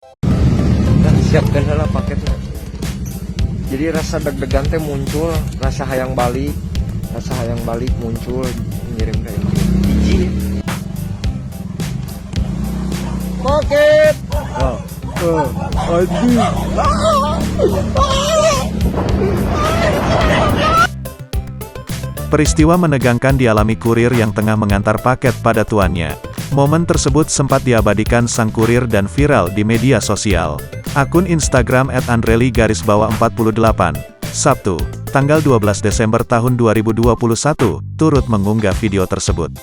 Nah, siapkan lah paketnya. Jadi rasa deg-degan teh muncul, rasa hayang balik muncul, ngirim kayak biji. Paket. Aduh. Peristiwa menegangkan dialami kurir yang tengah mengantar paket pada tuannya. Momen tersebut sempat diabadikan sang kurir dan viral di media sosial. Akun Instagram @andreli_48, Sabtu, tanggal 12 Desember tahun 2021, turut mengunggah video tersebut.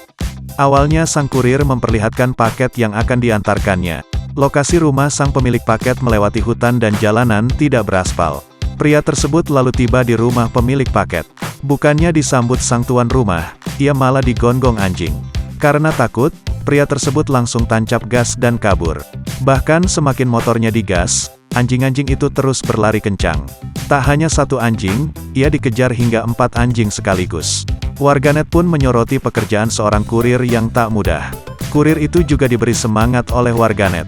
Awalnya sang kurir memperlihatkan paket yang akan diantarkannya. Lokasi rumah sang pemilik paket melewati hutan dan jalanan tidak beraspal. Pria tersebut lalu tiba di rumah pemilik paket. Bukannya disambut sang tuan rumah, ia malah digonggong anjing. Karena takut, pria tersebut langsung tancap gas dan kabur. Bahkan semakin motornya digas, anjing-anjing itu terus berlari kencang. Tak hanya satu anjing, ia dikejar hingga 4 anjing sekaligus. Warganet pun menyoroti pekerjaan seorang kurir yang tak mudah. Kurir itu juga diberi semangat oleh warganet.